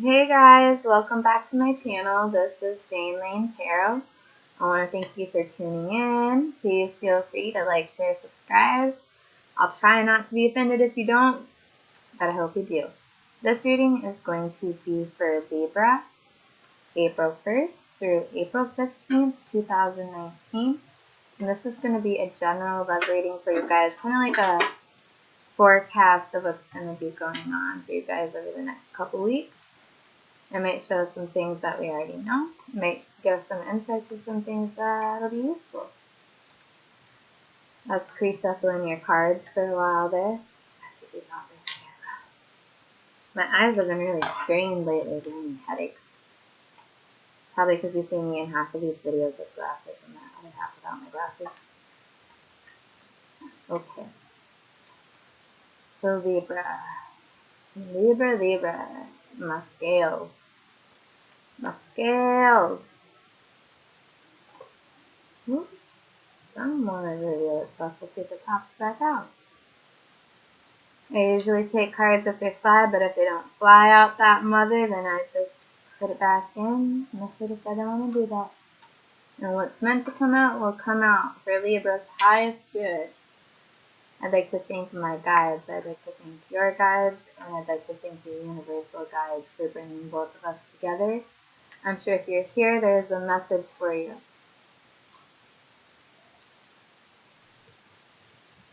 Hey guys, welcome back to my channel. This is janelanetarot. I want to thank you for tuning in. Please feel free to like, share, subscribe. I'll try not to be offended if you don't, but I hope you do. This reading is going to be for Libra, April 1st through April 15th, 2019. And this is going to be a general love reading for you guys, kind of like a forecast of what's going to be going on for you guys over the next couple weeks. It might show some things that we already know. It might give some insights to some things that'll be useful. Let's pre-shuffling your cards for a while there. My eyes have been really strained lately, giving me headaches. Probably because you see me in half of these videos with glasses and the other half without my glasses. Okay. So Libra. Libra. My scales. Someone is reveal itself. We'll see if it pops back out. I usually take cards if they fly, but if they don't fly out that mother, then I just put it back in. And I said if I don't want to do that. And what's meant to come out will come out for Libra's highest good. I'd like to thank my guides. I'd like to thank your guides, and I'd like to thank the universal guides for bringing both of us together. I'm sure if you're here, there's a message for you.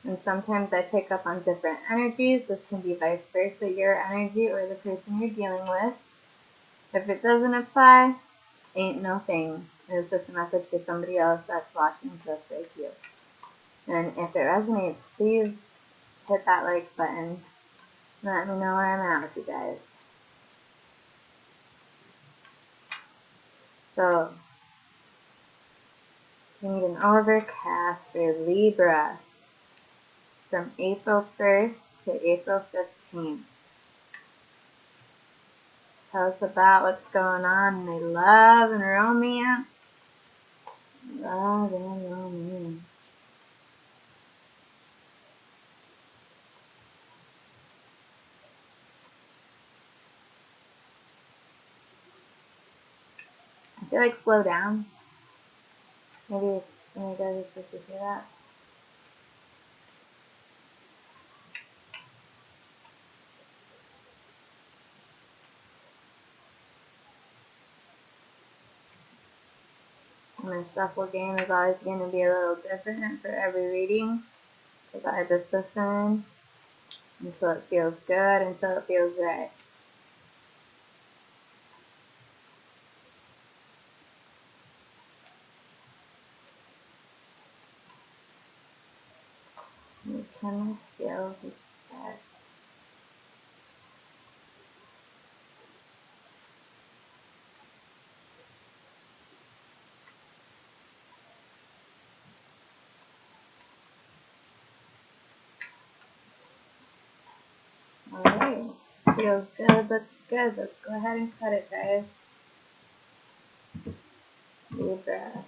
And sometimes I pick up on different energies. This can be vice versa, your energy or the person you're dealing with. If it doesn't apply, ain't no thing. It's just a message for somebody else that's watching just like you. And if it resonates, please hit that like button. Let me know where I'm at with you guys. So, we need an overcast for Libra from April 1st to April 15th. Tell us about what's going on in love and romance. Love and romance. I feel like slow down. Maybe some of you guys are supposed to hear that. My shuffle game is always going to be a little different for every reading, because I just listen until it feels good, until it feels right. You can feel the spread. Alright, feels good, looks good. Let's go ahead and cut it, guys. Libra.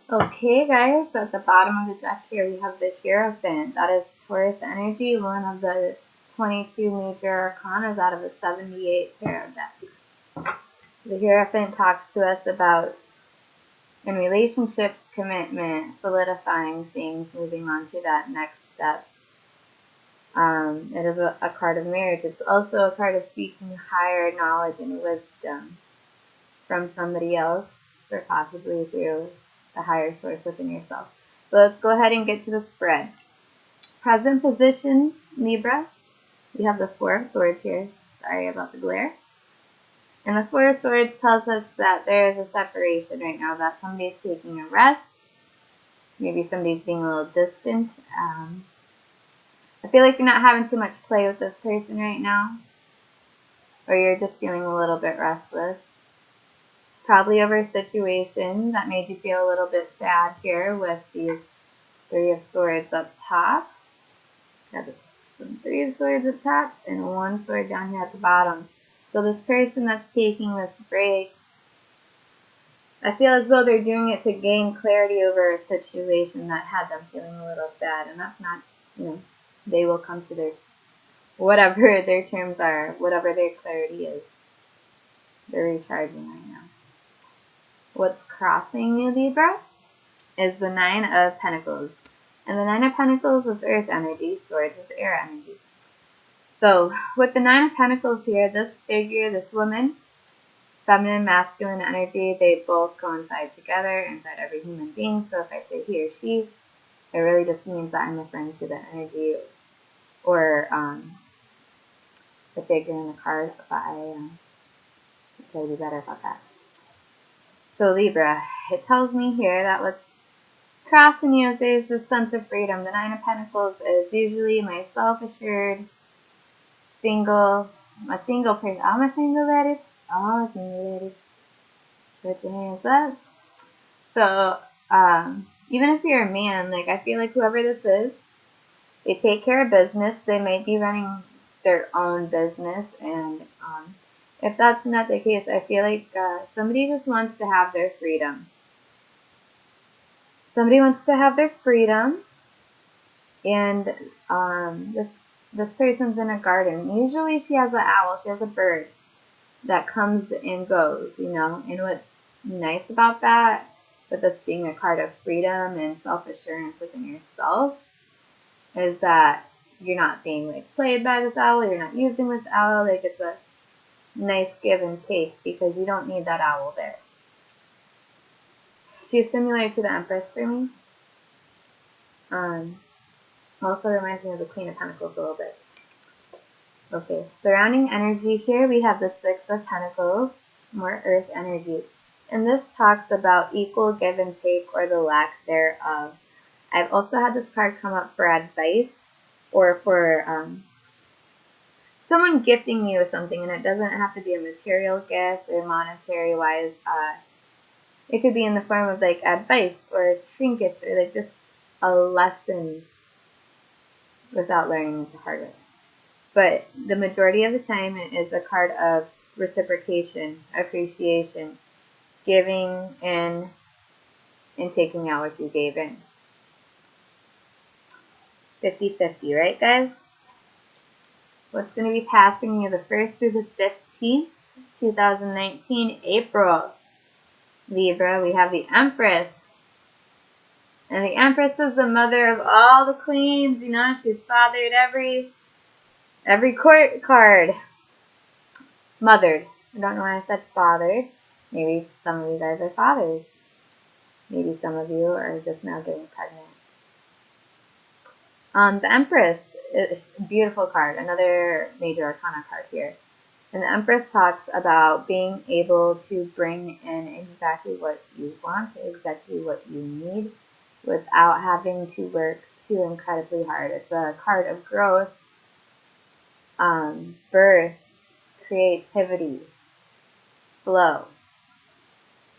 Okay, guys, at the bottom of the deck here we have the Hierophant. That is Taurus energy, one of the 22 major arcanas out of the 78 tarot decks. The Hierophant talks to us about in relationships, commitment, solidifying things, moving on to that next step. It is a card of marriage. It's also a card of seeking higher knowledge and wisdom from somebody else, or possibly through a higher source within yourself. So let's go ahead and get to the spread. Present position, Libra. We have the Four of Swords here. Sorry about the glare. And the Four of Swords tells us that there is a separation right now, that somebody's taking a rest. Maybe somebody's being a little distant. I feel like you're not having too much play with this person right now. Or you're just feeling a little bit restless. Probably over a situation that made you feel a little bit sad here with these Three of Swords up top. Got some Three of Swords up top and one sword down here at the bottom. So this person that's taking this break, I feel as though they're doing it to gain clarity over a situation that had them feeling a little sad. And that's not, they will come to their whatever their terms are, whatever their clarity is. They're recharging right now. What's crossing you, Libra, is the Nine of Pentacles. And the Nine of Pentacles is earth energy, Swords is air energy. So, with the Nine of Pentacles here, this figure, this woman, feminine, masculine energy, they both coincide together inside every human being. So if I say he or she, it really just means that I'm referring to the energy or the figure in the card, but I try to be better about that. So Libra, it tells me here that what's crossing you is there's this sense of freedom. The Nine of Pentacles is usually my self-assured, single person. All my single ladies, put your hands up. So, even if you're a man, like, I feel like whoever this is, they take care of business. They might be running their own business, and if that's not the case, I feel like somebody just wants to have their freedom. Somebody wants to have their freedom, and this person's in a garden. Usually she has an owl, she has a bird that comes and goes, you know, and what's nice about that, with this being a card of freedom and self-assurance within yourself, is that you're not being like played by this owl, you're not using this owl, like it's a nice give and take because you don't need that owl there. She's similar to the Empress for me. Also reminds me of the Queen of Pentacles a little bit. Okay, surrounding energy here we have the Six of Pentacles, more earth energy. And this talks about equal give and take or the lack thereof. I've also had this card come up for advice or for someone gifting you with something, and it doesn't have to be a material gift or monetary wise. It could be in the form of like advice or trinkets or like just a lesson without learning it the hard way. But the majority of the time it is a card of reciprocation, appreciation, giving in and taking out what you gave in. 50-50, right guys? What's going to be passing you the 1st through the 15th, 2019, April? Libra, we have the Empress. And the Empress is the mother of all the queens, you know, she's fathered every court card. Mothered. I don't know why I said fathered. Maybe some of you guys are fathers. Maybe some of you are just now getting pregnant. The Empress is a beautiful card, another major arcana card here. And the Empress talks about being able to bring in exactly what you want, exactly what you need, without having to work too incredibly hard. It's a card of growth, birth, creativity, flow.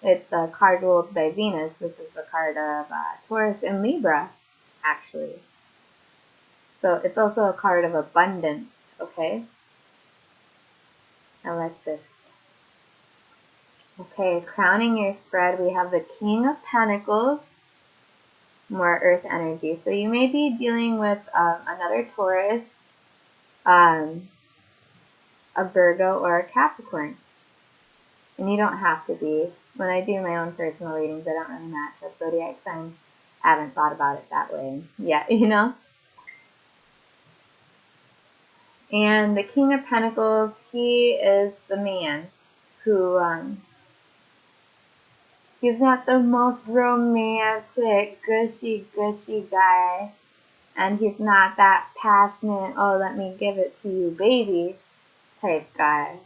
It's a card ruled by Venus. This is the card of Taurus and Libra, actually. So it's also a card of abundance, okay? I like this. Okay, crowning your spread, we have the King of Pentacles, more earth energy. So you may be dealing with another Taurus, a Virgo, or a Capricorn. And you don't have to be. When I do my own personal readings, I don't really match up zodiac signs. I haven't thought about it that way yet, you know? And the King of Pentacles, he is the man who, he's not the most romantic, gushy guy. And he's not that passionate, oh, let me give it to you, baby, type guy.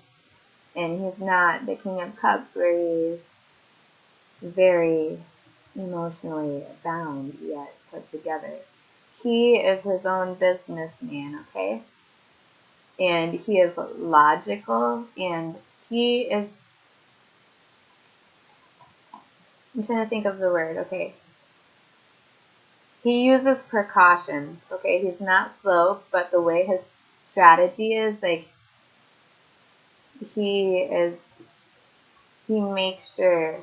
And he's not the King of Cups where he's very emotionally bound yet put together. He is his own businessman, okay? And he is logical, and he is, I'm trying to think of the word, okay? He uses precautions, okay? He's not slow, but the way his strategy is, like, he makes sure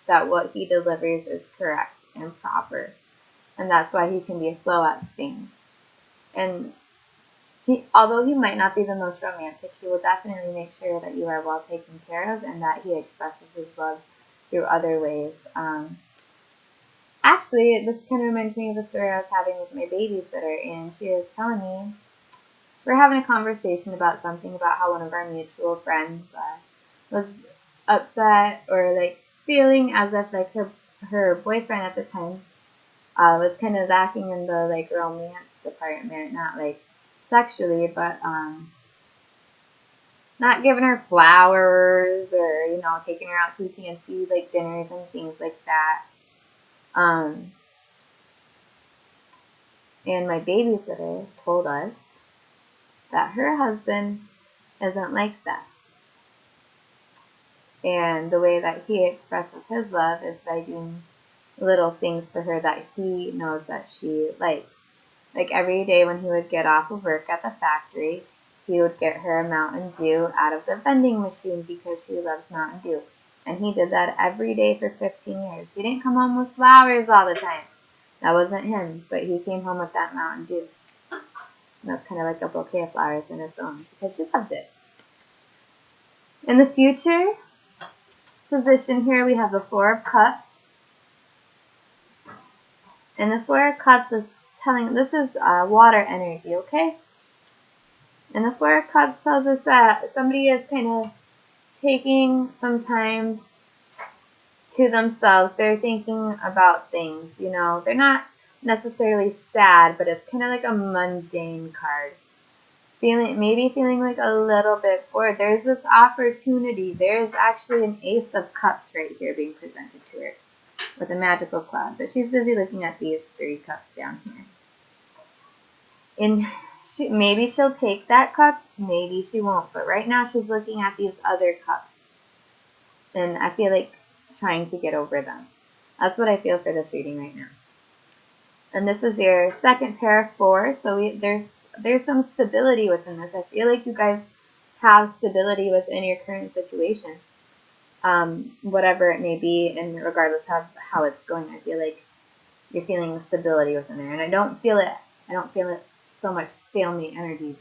that what he delivers is correct and proper. And that's why he can be slow at things. And although he might not be the most romantic, he will definitely make sure that you are well taken care of and that he expresses his love through other ways. Actually, this kind of reminds me of the story I was having with my babysitter, and she was telling me, we're having a conversation about something about how one of our mutual friends was upset or like feeling as if like her boyfriend at the time was kind of lacking in the like romance department, not like sexually, but not giving her flowers or, you know, taking her out to fancy like dinners and things like that. And my babysitter told us that her husband isn't like that. And the way that he expresses his love is by doing little things for her that he knows that she likes. Like every day when he would get off of work at the factory, he would get her a Mountain Dew out of the vending machine because she loves Mountain Dew. And he did that every day for 15 years. He didn't come home with flowers all the time. That wasn't him, but he came home with that Mountain Dew. And that's kind of like a bouquet of flowers in its own because she loved it. In the future position here, we have the Four of Cups. And the Four of Cups is telling, this is water energy, okay? And the Four of Cups tells us that somebody is kind of taking some time to themselves. They're thinking about things, you know. They're not necessarily sad, but it's kind of like a mundane card. Maybe feeling like a little bit bored. There's this opportunity. There's actually an Ace of Cups right here being presented to her with a magical cloud. But she's busy looking at these 3 cups down here. And maybe she'll take that cup, maybe she won't. But right now she's looking at these other cups. And I feel like trying to get over them. That's what I feel for this reading right now. And this is your second pair of 4. So there's some stability within this. I feel like you guys have stability within your current situation. Whatever it may be, and regardless of how it's going, I feel like you're feeling stability within there. And I don't feel it so much stalemate energy.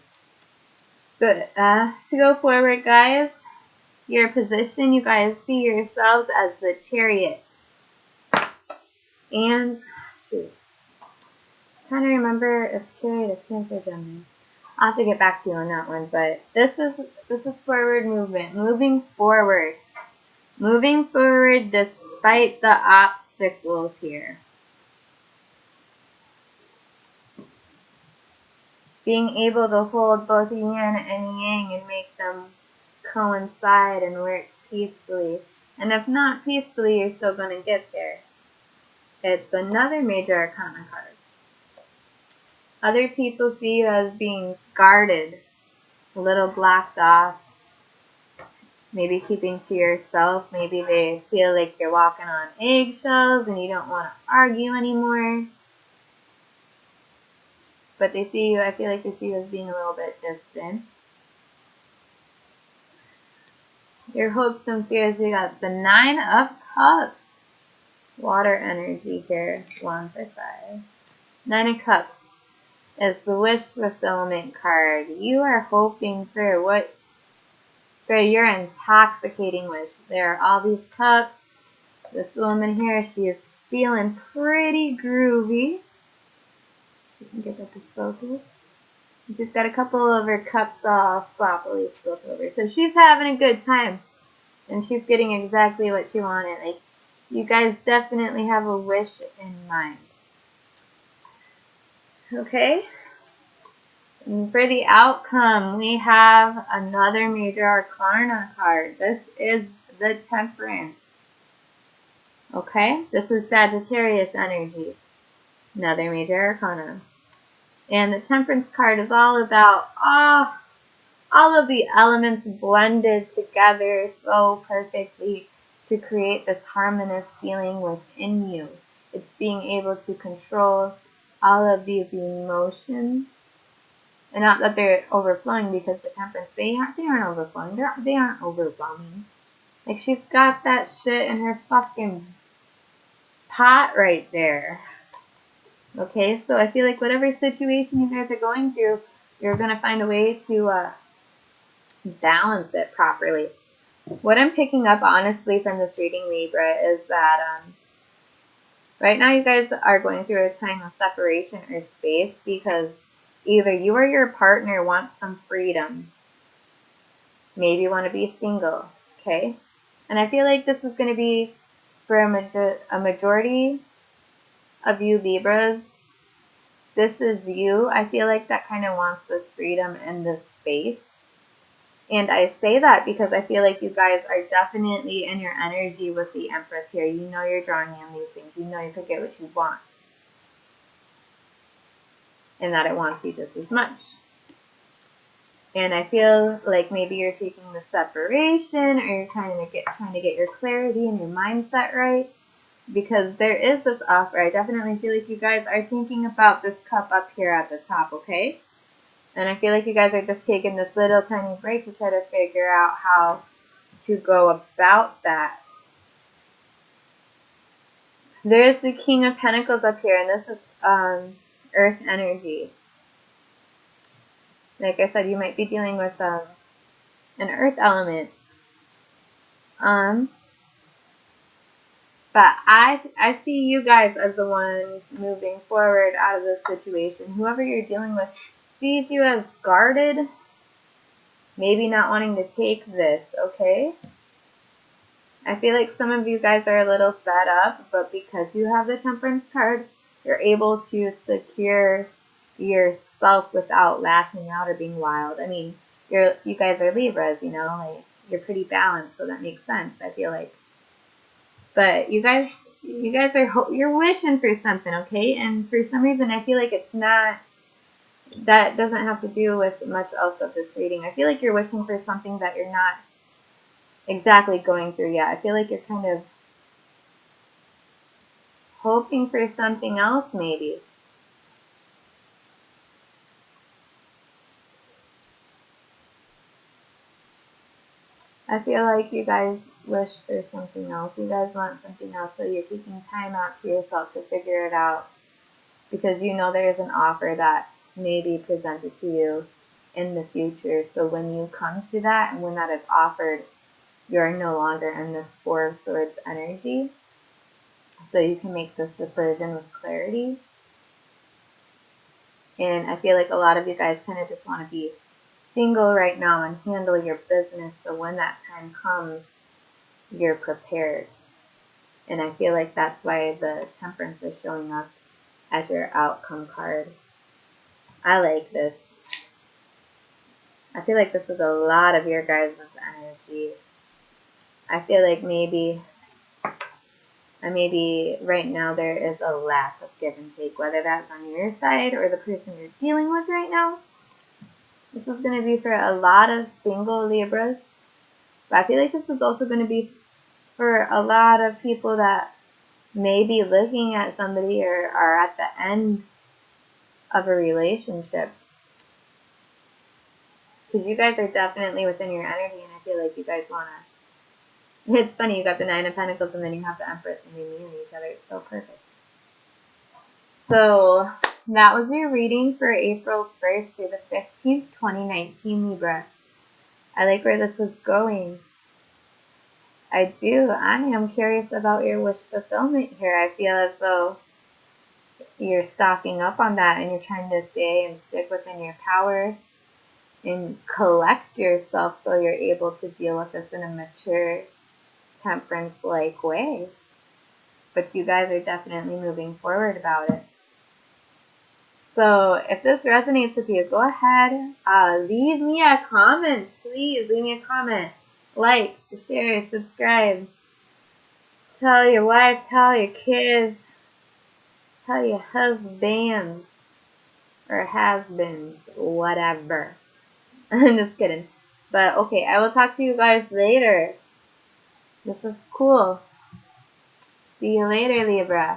But to go forward, guys, your position, you guys see yourselves as the Chariot. And shoot, I'm trying to remember if Chariot is Cancer or Gemini. I'll have to get back to you on that one. But this is forward movement, moving forward despite the obstacles here. Being able to hold both yin and yang and make them coincide and work peacefully. And if not peacefully, you're still going to get there. It's another major arcana card. Other people see you as being guarded, a little blocked off, maybe keeping to yourself. Maybe they feel like you're walking on eggshells and you don't want to argue anymore. But they see you, I feel like they see you as being a little bit distant. Your hopes and fears, we got the 9 of Cups. Water energy here, 1 for 5. 9 of Cups is the wish fulfillment card. You are hoping for your intoxicating wish. There are all these cups. This woman here, she is feeling pretty groovy. You can get that to focus. She's got a couple of her cups all sloppily spilled over. So she's having a good time. And she's getting exactly what she wanted. Like, you guys definitely have a wish in mind. Okay? And for the outcome, we have another major arcana card. This is the Temperance. Okay? This is Sagittarius energy. Another major arcana. And the Temperance card is all about all of the elements blended together so perfectly to create this harmonious feeling within you. It's being able to control all of these emotions. And not that they're overflowing, because the Temperance, they aren't overflowing. They aren't overwhelming. Like, she's got that shit in her fucking pot right there. Okay, so I feel like whatever situation you guys are going through, you're going to find a way to balance it properly. What I'm picking up, honestly, from this reading, Libra, is that right now you guys are going through a time of separation or space because either you or your partner want some freedom. Maybe you want to be single, okay? And I feel like this is going to be for a majority of you Libras. This is you. I feel like that kind of wants this freedom and this space. And I say that because I feel like you guys are definitely in your energy with the Empress here. You know you're drawing in these things. You know you could get what you want. And that it wants you just as much. And I feel like maybe you're taking the separation or you're trying to get your clarity and your mindset right. Because there is this offer. I definitely feel like you guys are thinking about this cup up here at the top, okay? And I feel like you guys are just taking this little tiny break to try to figure out how to go about that. There's the King of Pentacles up here, and this is Earth energy. Like I said, you might be dealing with an Earth element. But I see you guys as the ones moving forward out of this situation. Whoever you're dealing with sees you as guarded, maybe not wanting to take this, okay? I feel like some of you guys are a little fed up, but because you have the Temperance card, you're able to secure yourself without lashing out or being wild. I mean, you guys are Libras, you know, like you're pretty balanced, so that makes sense, I feel like. But you guys are you're wishing for something, okay? And for some reason, I feel like it's not. That doesn't have to do with much else of this reading. I feel like you're wishing for something that you're not exactly going through yet. I feel like you're kind of hoping for something else, maybe. I feel like you guys wish for something else. You guys want something else, so you're taking time out for yourself to figure it out. Because you know there's an offer that may be presented to you in the future. So when you come to that and when that is offered, you're no longer in this Four of Swords energy. So you can make this decision with clarity. And I feel like a lot of you guys kind of just want to be single right now and handle your business. So when that time comes, you're prepared. And I feel like that's why the Temperance is showing up as your outcome card. I like this. I feel like this is a lot of your guys' energy. I feel like maybe right now there is a lack of give and take, whether that's on your side or the person you're dealing with right now. This is going to be for a lot of single Libras. But I feel like this is also going to be for a lot of people that may be looking at somebody or are at the end of a relationship. Because you guys are definitely within your energy, and I feel like you guys want to. It's funny, you got the Nine of Pentacles, and then you have the Empress, and they meet each other. It's so perfect. So, that was your reading for April 1st through the 15th, 2019, Libra. I like where this is going. I do. I am curious about your wish fulfillment here. I feel as though you're stocking up on that, and you're trying to stay and stick within your power and collect yourself so you're able to deal with this in a mature, Temperance-like way. But you guys are definitely moving forward about it. So if this resonates with you, go ahead, leave me a comment. Please leave me a comment. Like, share, subscribe. Tell your wife, tell your kids, tell your husband or has-beens, whatever. I'm just kidding. But okay, I will talk to you guys later. This is cool. See you later, Libra.